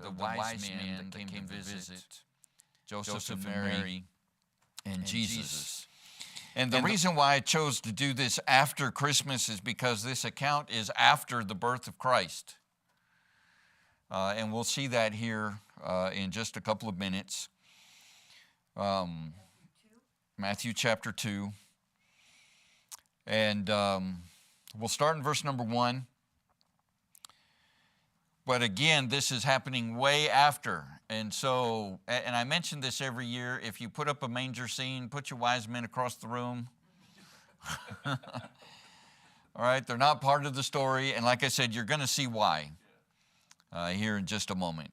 of the wise men that came to visit Joseph and Mary and Jesus. And the reason why I chose to do this after Christmas is because this account is after the birth of Christ. And we'll see that here in just a couple of minutes. Matthew chapter 2. And we'll start in verse number 1. But again, this is happening way after. And so, and I mention this every year, if you put up a manger scene, put your wise men across the room. All right, they're not part of the story. And like I said, you're going to see why here in just a moment.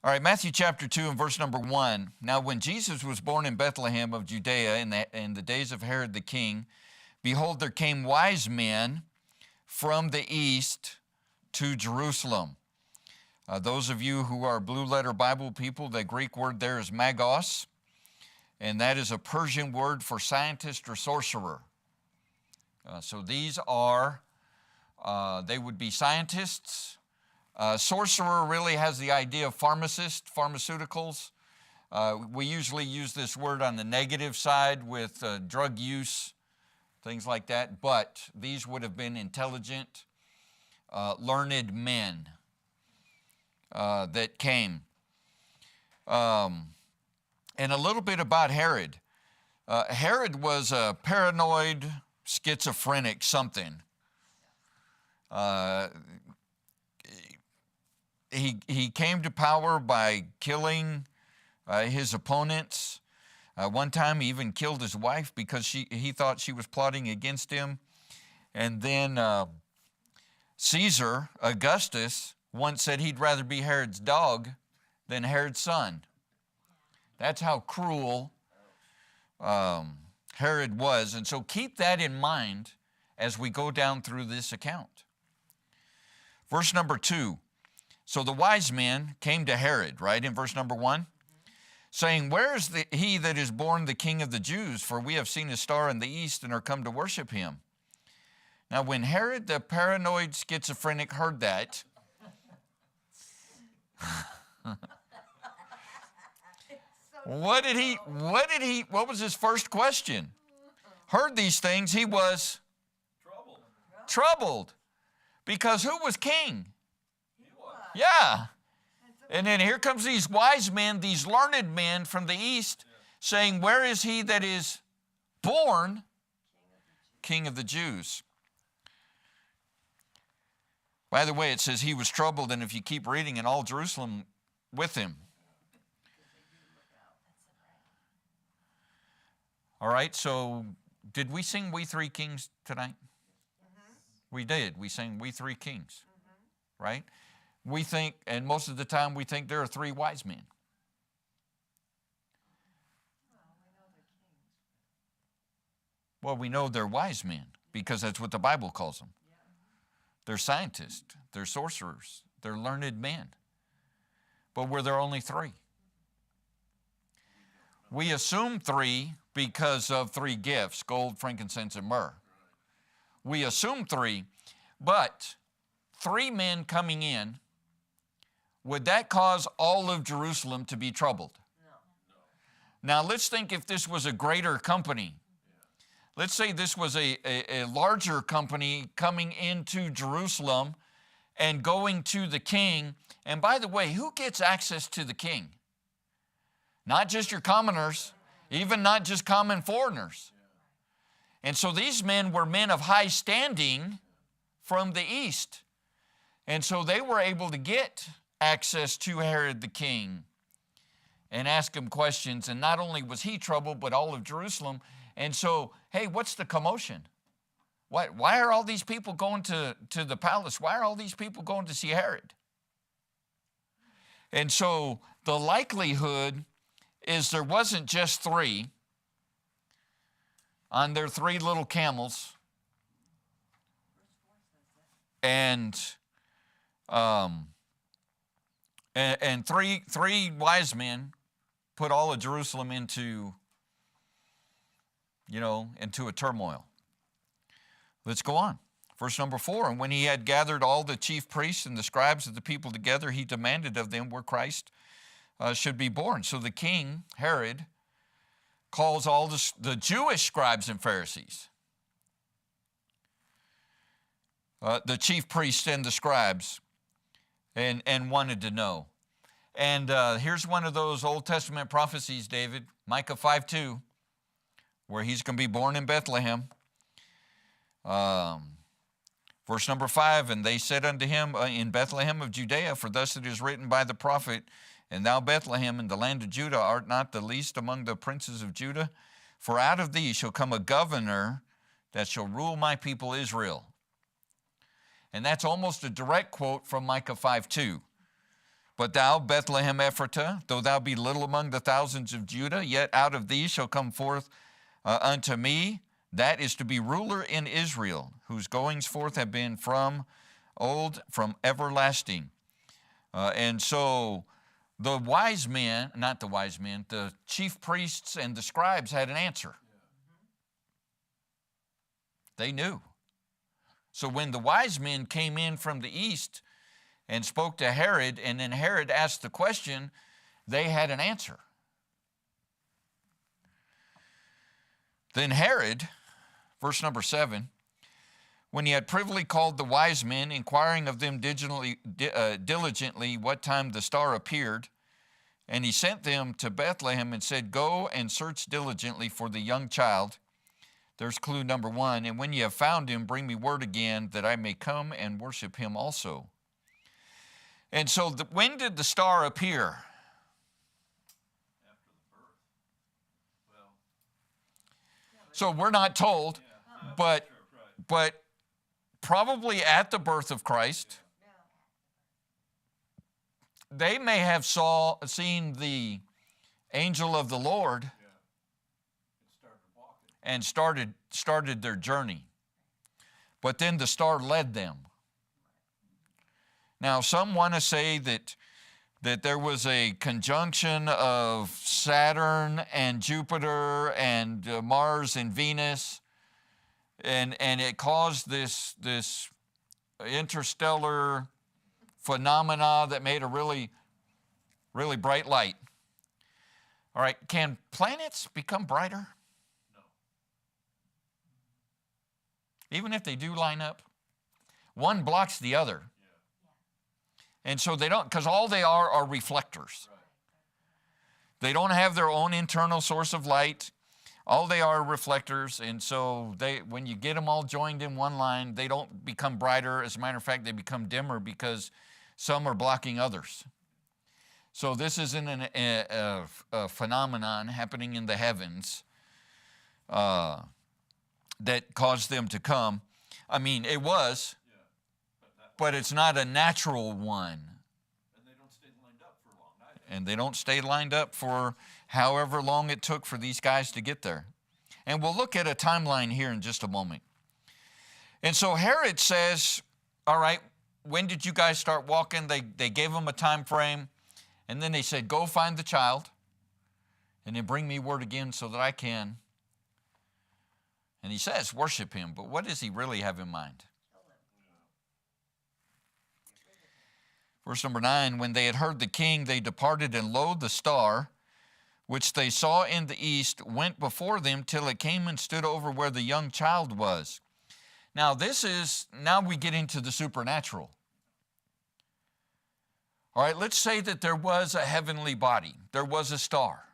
All right, Matthew chapter 2 and verse number 1. Now when Jesus was born in Bethlehem of Judea in the days of Herod the king, behold, there came wise men from the east to Jerusalem. Those of you who are blue letter Bible people, the Greek word there is magos, and that is a Persian word for scientist or sorcerer. So these are, they would be scientists. Sorcerer really has the idea of pharmacist, pharmaceuticals. We usually use this word on the negative side with drug use, things like that, but these would have been intelligent, learned men that came. And a little bit about Herod. Herod was a paranoid, schizophrenic something. He came to power by killing his opponents. One time he even killed his wife because he thought she was plotting against him. And then Caesar, Augustus, once said he'd rather be Herod's dog than Herod's son. That's how cruel Herod was. And so keep that in mind as we go down through this account. Verse number 2. So the wise men came to Herod, right, in verse number 1, saying, where is he that is born the King of the Jews? For we have seen his star in the east and are come to worship him. Now when Herod the paranoid schizophrenic heard that, what was his first question? Heard these things, he was troubled. Because who was king? Yeah. And then here comes these wise men, these learned men from the east, saying, where is he that is born King of the Jews? By the way, it says he was troubled, and if you keep reading, and all Jerusalem with him. All right, so did we sing We Three Kings tonight? We did. We sang We Three Kings, right? We think, and most of the time we think there are three wise men. Well, we know they're wise men because that's what the Bible calls them. They're scientists, they're sorcerers, they're learned men. But were there only three? We assume three because of three gifts, gold, frankincense, and myrrh. We assume three, but three men coming in, would that cause all of Jerusalem to be troubled? No. Now let's think if this was a greater company. Let's say this was a larger company coming into Jerusalem and going to the king. And by the way, who gets access to the king? Not just your commoners, even not just common foreigners. And so these men were men of high standing from the east. And so they were able to get access to Herod the king and ask him questions. And not only was he troubled, but all of Jerusalem. And so, hey, what's the commotion? Why are all these people going to the palace? Why are all these people going to see Herod? And so the likelihood is there wasn't just three on their three little camels and three wise men put all of Jerusalem into a turmoil. Let's go on. Verse number 4, and when he had gathered all the chief priests and the scribes of the people together, he demanded of them where Christ should be born. So the king, Herod, calls all the Jewish scribes and Pharisees, the chief priests and the scribes, and wanted to know. And here's one of those Old Testament prophecies, David, Micah 5:2, where he's going to be born in Bethlehem. Verse number 5, and they said unto him, in Bethlehem of Judea, for thus it is written by the prophet, and thou, Bethlehem, in the land of Judah, art not the least among the princes of Judah, for out of thee shall come a governor that shall rule my people Israel. And that's almost a direct quote from Micah 5:2. But thou, Bethlehem Ephratah, though thou be little among the thousands of Judah, yet out of thee shall come forth unto me that is to be ruler in Israel, whose goings forth have been from old, from everlasting. And so the wise men, not the wise men, the chief priests and the scribes had an answer. They knew. So when the wise men came in from the east and spoke to Herod, and then Herod asked the question, they had an answer. Then Herod, verse number 7, when he had privily called the wise men, inquiring of them diligently what time the star appeared, and he sent them to Bethlehem and said, go and search diligently for the young child. There's clue number 1. And when you have found him, bring me word again that I may come and worship him also. And so when did the star appear? So we're not told, but probably at the birth of Christ. They may have seen the angel of the Lord and started their journey. But then the star led them. Now, some want to say that there was a conjunction of Saturn and Jupiter and Mars and Venus, and it caused this interstellar phenomena that made a really, really bright light. All right, can planets become brighter? No. Even if they do line up? One blocks the other. And so they don't, because all they are reflectors. Right. They don't have their own internal source of light. All they are reflectors, and so when you get them all joined in one line, they don't become brighter. As a matter of fact, they become dimmer because some are blocking others. So this isn't a phenomenon happening in the heavens that caused them to come. I mean, it was. But it's not a natural one. And they don't stay lined up for long either. And they don't stay lined up for however long it took for these guys to get there. And we'll look at a timeline here in just a moment. And so Herod says, all right, when did you guys start walking? They gave him a time frame. And then they said, go find the child. And then bring me word again so that I can. And he says, worship him. But what does he really have in mind? Verse number 9, when they had heard the king, they departed, and lo, the star, which they saw in the east, went before them till it came and stood over where the young child was. Now now we get into the supernatural. All right, let's say that there was a heavenly body. There was a star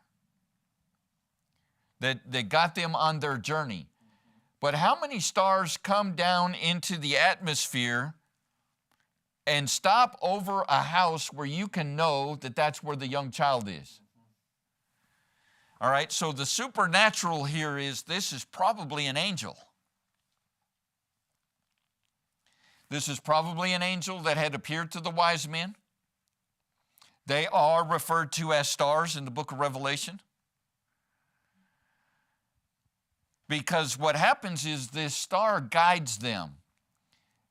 that got them on their journey. But how many stars come down into the atmosphere and stop over a house where you can know that that's where the young child is? All right, so the supernatural here is this is probably an angel. This is probably an angel that had appeared to the wise men. They are referred to as stars in the book of Revelation. Because what happens is this star guides them.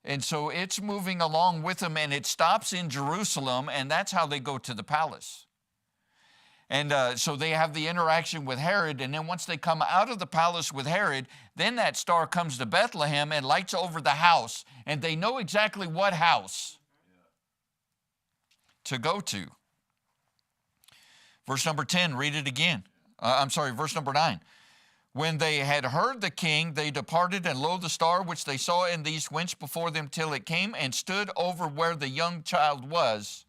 And so it's moving along with them, and it stops in Jerusalem, and that's how they go to the palace. And so they have the interaction with Herod, and then once they come out of the palace with Herod, then that star comes to Bethlehem and lights over the house, and they know exactly what house to go to. Verse number 10, read it again. Verse number 9. When they had heard the king, they departed, and lo, the star which they saw in the east went before them till it came and stood over where the young child was.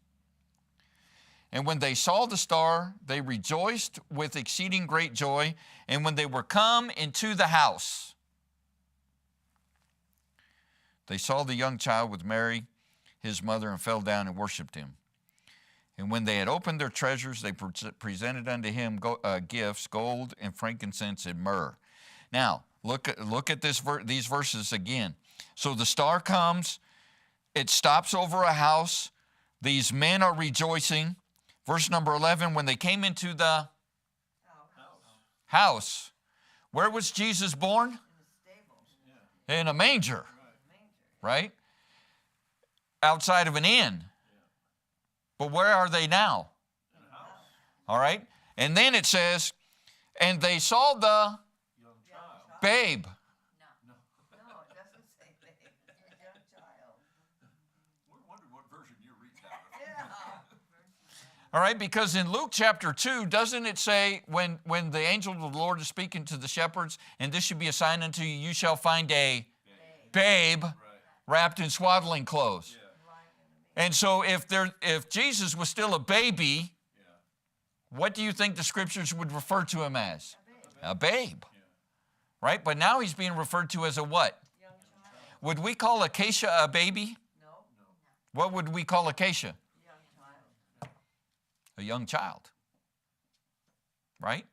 And when they saw the star, they rejoiced with exceeding great joy. And when they were come into the house, they saw the young child with Mary, his mother, and fell down and worshipped him. And when they had opened their treasures, they presented unto him gifts, gold and frankincense and myrrh. Now, look at these verses again. So the star comes, it stops over a house. These men are rejoicing. Verse number 11, when they came into the house, where was Jesus born? In a manger, right? Outside of an inn. But where are they now? All right. And then it says, and they saw the babe. No, it doesn't say babe. It's a young child. We're wondering what version you read out of. All right, because in Luke chapter 2, doesn't it say when the angel of the Lord is speaking to the shepherds, and this should be a sign unto you, you shall find a babe wrapped in swaddling clothes. And so if Jesus was still a baby, what do you think the scriptures would refer to him as? A babe. Right? But now he's being referred to as a what? Young child. Would we call Acacia a baby? No. What would we call Acacia? Young child. A young child. Right?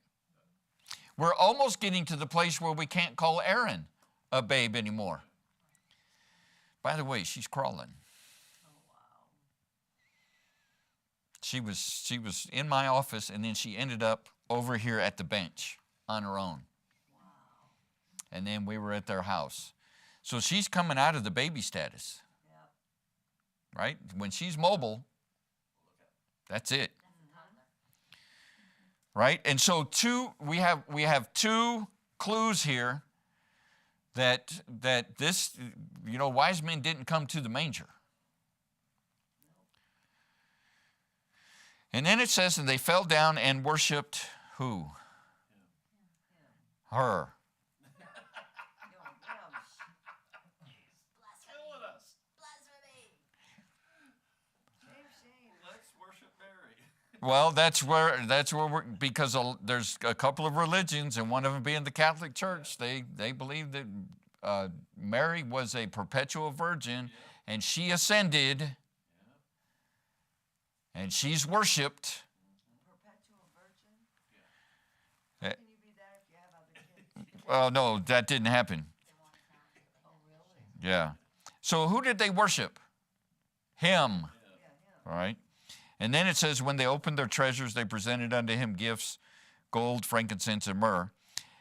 We're almost getting to the place where we can't call Aaron a babe anymore. By the way, she's crawling. She was in my office, and then she ended up over here at the bench on her own. And then we were at their house. So she's coming out of the baby status. Right? When she's mobile, that's it. Right? And so we have two clues here that this, wise men didn't come to the manger. And then it says, and they fell down and worshiped who? Her. Killing us. Let's worship Mary. Well, that's where because there's a couple of religions, and one of them being the Catholic Church. They believe that Mary was a perpetual virgin, and she ascended. And she's worshipped. Perpetual virgin? How can you be that if you have other kids? Well, no, that didn't happen. Oh, really? Yeah. So who did they worship? Him. All right. And then it says, when they opened their treasures, they presented unto him gifts, gold, frankincense, and myrrh.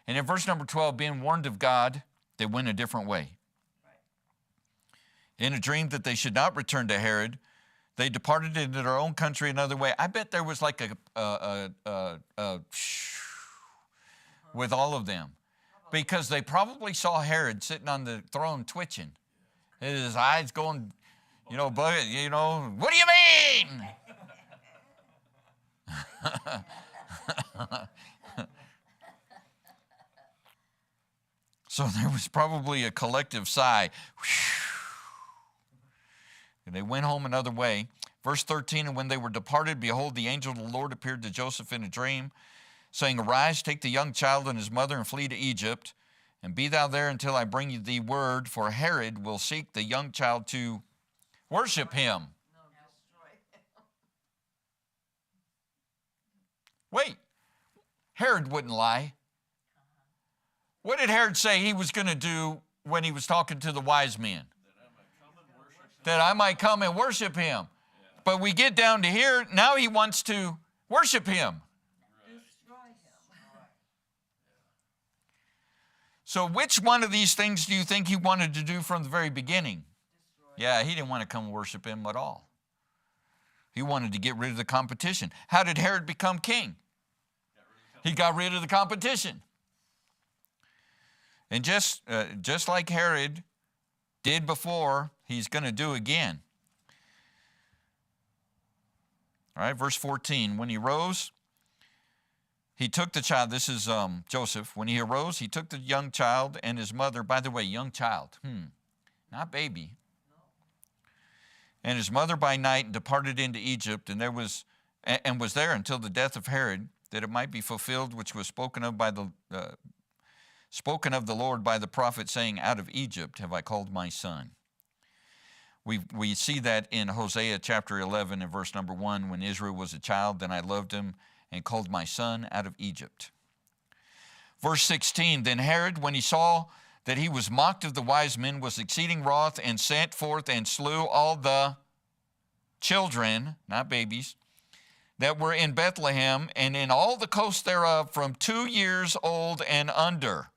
And in verse number 12, being warned of God, they went a different way. In a dream that they should not return to Herod, they departed into their own country another way. I bet there was like with all of them, because they probably saw Herod sitting on the throne twitching, his eyes going, what do you mean? So there was probably a collective sigh. And they went home another way. Verse 13, and when they were departed, behold, the angel of the Lord appeared to Joseph in a dream, saying, arise, take the young child and his mother, and flee to Egypt, and be thou there until I bring you thee word, for Herod will seek the young child to worship him. No, destroy him. Wait, Herod wouldn't lie. What did Herod say he was going to do when he was talking to the wise men? That I might come and worship him. But we get down to here, now he wants to worship him. Destroy him. So which one of these things do you think he wanted to do from the very beginning? Destroy Yeah, he didn't want to come worship him at all. He wanted to get rid of the competition. How did Herod become king? He got rid of the competition. And just like Herod did before, he's going to do again. All right, verse 14. When he rose, he took the child. This is Joseph. When he arose, he took the young child and his mother. By the way, young child. Not baby. And his mother by night and departed into Egypt, and was there until the death of Herod, that it might be fulfilled which was spoken of the Lord by the prophet, saying, out of Egypt have I called my son. We see that in Hosea chapter 11 and verse number 1, when Israel was a child, then I loved him and called my son out of Egypt. Verse 16, then Herod, when he saw that he was mocked of the wise men, was exceeding wroth, and sent forth and slew all the children, not babies, that were in Bethlehem and in all the coast thereof from 2 years old and under,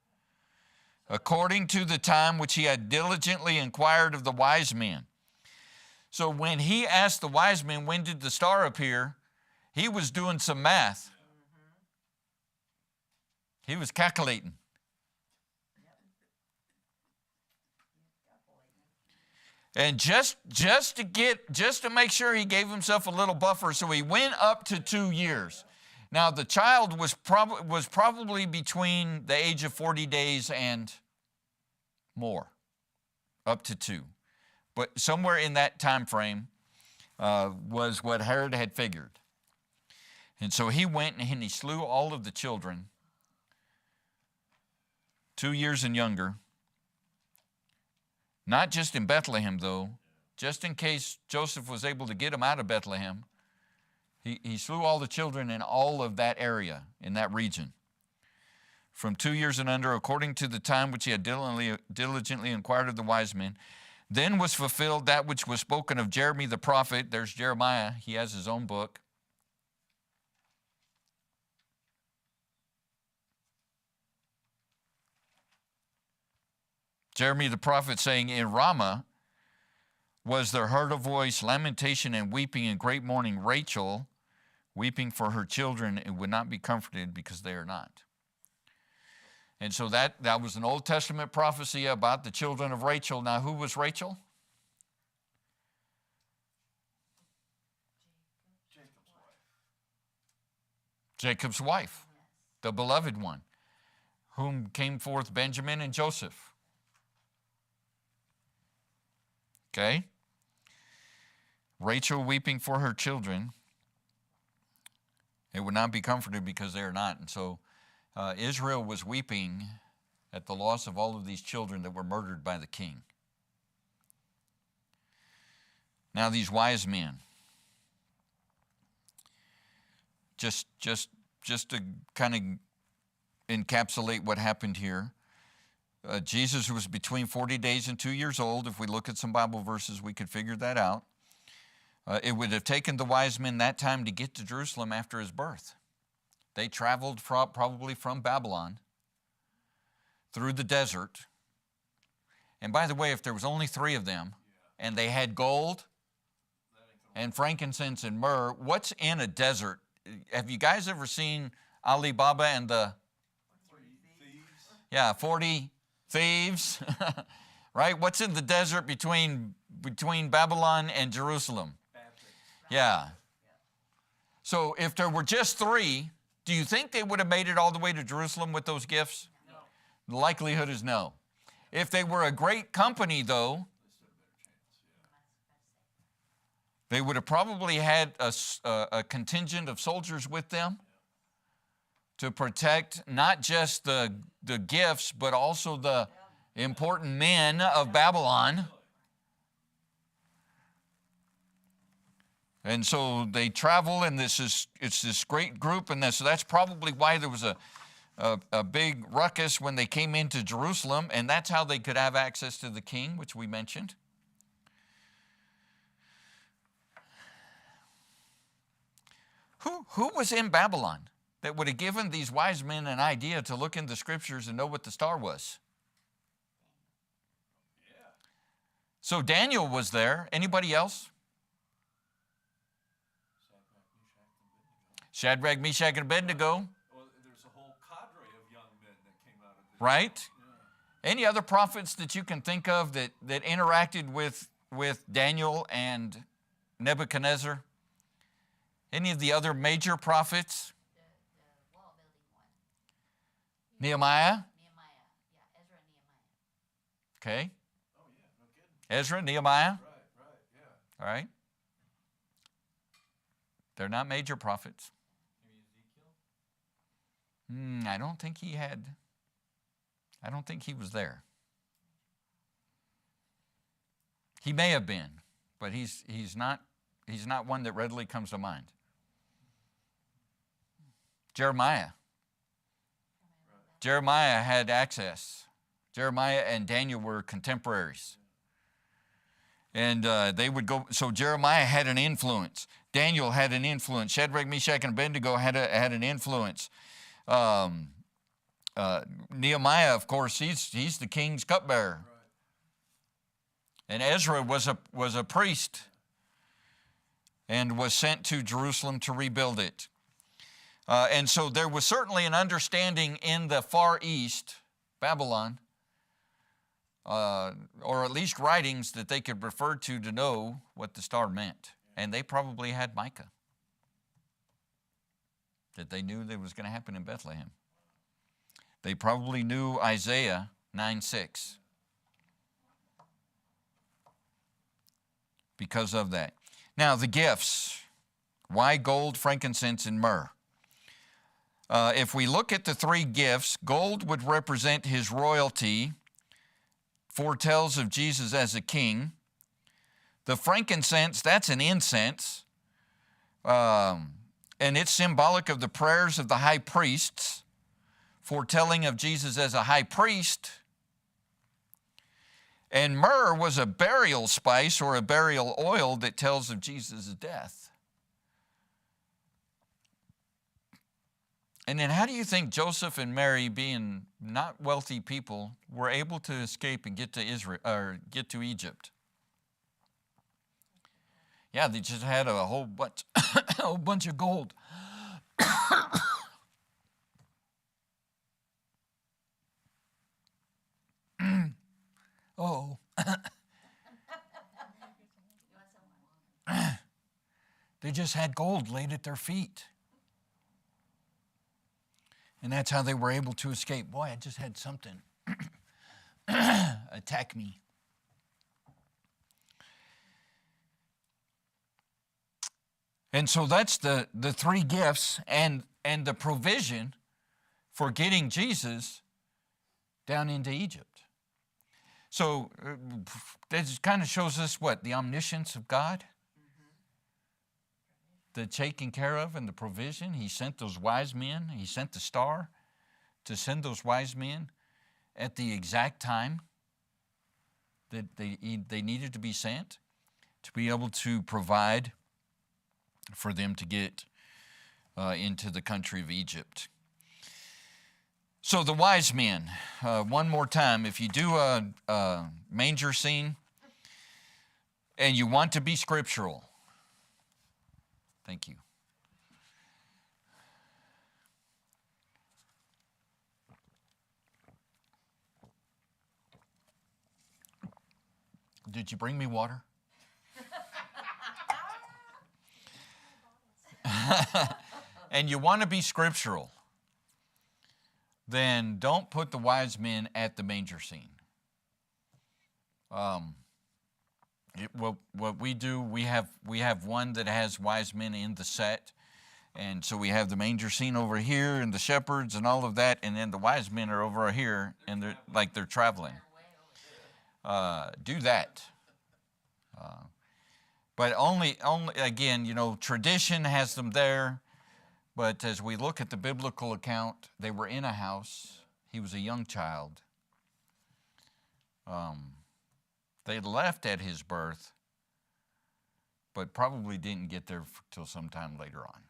according to the time which he had diligently inquired of the wise men. So when he asked the wise men, when did the star appear, he was doing some math. He was calculating. And just to make sure, he gave himself a little buffer, so he went up to 2 years. Now the child was probably between the age of 40 days and more, up to 2. But somewhere in that time frame was what Herod had figured. And so he went and he slew all of the children, 2 years and younger. Not just in Bethlehem, though. Just in case Joseph was able to get them out of Bethlehem, he slew all the children in all of that area, in that region, from 2 years and under, according to the time which he had diligently inquired of the wise men. Then was fulfilled that which was spoken of Jeremy the prophet. There's Jeremiah. He has his own book. Jeremy the prophet, saying, in Ramah was there heard a voice, lamentation and weeping and great mourning, Rachel weeping for her children, and would not be comforted because they are not. And so that was an Old Testament prophecy about the children of Rachel. Now, who was Rachel? Jacob's wife, the beloved one, whom came forth Benjamin and Joseph. Okay? Rachel weeping for her children. It would not be comforted because they are not. And so Israel was weeping at the loss of all of these children that were murdered by the king. Now these wise men, just to kind of encapsulate what happened here, Jesus was between 40 days and 2 years old. If we look at some Bible verses, we could figure that out. It would have taken the wise men that time to get to Jerusalem after his birth. They traveled probably from Babylon through the desert. And by the way, if there was only 3 of them, and they had gold and frankincense and myrrh, what's in a desert? Have you guys ever seen Ali Baba and the 40 thieves? Right? What's in the desert between Babylon and Jerusalem? Yeah. So if there were just 3, do you think they would have made it all the way to Jerusalem with those gifts? No. The likelihood is no. If they were a great company, though, they would have probably had a contingent of soldiers with them to protect not just the gifts, but also the important men of Babylon. And so they travel, and it's this great group, and so that's probably why there was a big ruckus when they came into Jerusalem, and that's how they could have access to the king, which we mentioned. Who was in Babylon that would have given these wise men an idea to look in the scriptures and know what the star was? Yeah. So Daniel was there. Anybody else? Shadrach, Meshach, and Abednego. Well, there's right? Any other prophets that you can think of that interacted with Daniel and Nebuchadnezzar? Any of the other major prophets? The wall building one. Nehemiah? Nehemiah. Yeah, Ezra and Nehemiah. Okay. Oh, yeah, no kidding. Ezra, Nehemiah? Right, yeah. All right. They're not major prophets. I don't think he was there. He may have been, but he's not one that readily comes to mind. Jeremiah. Jeremiah had access. Jeremiah and Daniel were contemporaries. And they would go, so Jeremiah had an influence. Daniel had an influence. Shadrach, Meshach, and Abednego had an influence. Nehemiah, of course, he's the king's cupbearer. And Ezra was a priest and was sent to Jerusalem to rebuild it. And so there was certainly an understanding in the Far East, Babylon, or at least writings that they could refer to know what the star meant. And they probably had Micah, that they knew that was going to happen in Bethlehem. They probably knew Isaiah 9:6 because of that. Now, the gifts. Why gold, frankincense, and myrrh? If we look at the three gifts, gold would represent his royalty, foretells of Jesus as a king. The frankincense, that's an incense, and it's symbolic of the prayers of the high priests, foretelling of Jesus as a high priest. And myrrh was a burial spice or a burial oil that tells of Jesus' death. And then how do you think Joseph and Mary, being not wealthy people, were able to escape and get to Israel or get to Egypt? Yeah, they just had a whole bunch, a whole bunch of gold. Oh. They just had gold laid at their feet. And that's how they were able to escape. Boy, I just had something attack me. And so that's the three gifts and the provision for getting Jesus down into Egypt. So that kind of shows us what? The omniscience of God? The taking care of and the provision. He sent those wise men. He sent the star to send those wise men at the exact time that they needed to be sent to be able to provide for them to get into the country of Egypt. So the wise men, one more time, if you do a manger scene and you want to be scriptural, thank you. Did you bring me water? And you want to be scriptural, then don't put the wise men at the manger scene. What we do, we have one that has wise men in the set, and so we have the manger scene over here and the shepherds and all of that, and then the wise men are over here and they're traveling. Do that. But only again, tradition has them there. But as we look at the biblical account, they were in a house. He was a young child. They left at his birth, but probably didn't get there till sometime later on.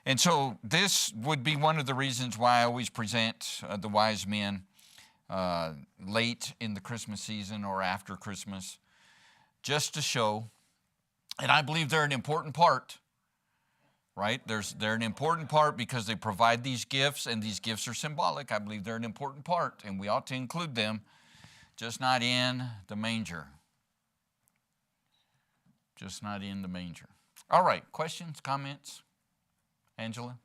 And so this would be one of the reasons why I always present the wise men late in the Christmas season or after Christmas, just to show, and I believe they're an important part, right? They're an important part because they provide these gifts, and these gifts are symbolic. I believe they're an important part, and we ought to include them, just not in the manger. Just not in the manger. All right, questions, comments? Angela?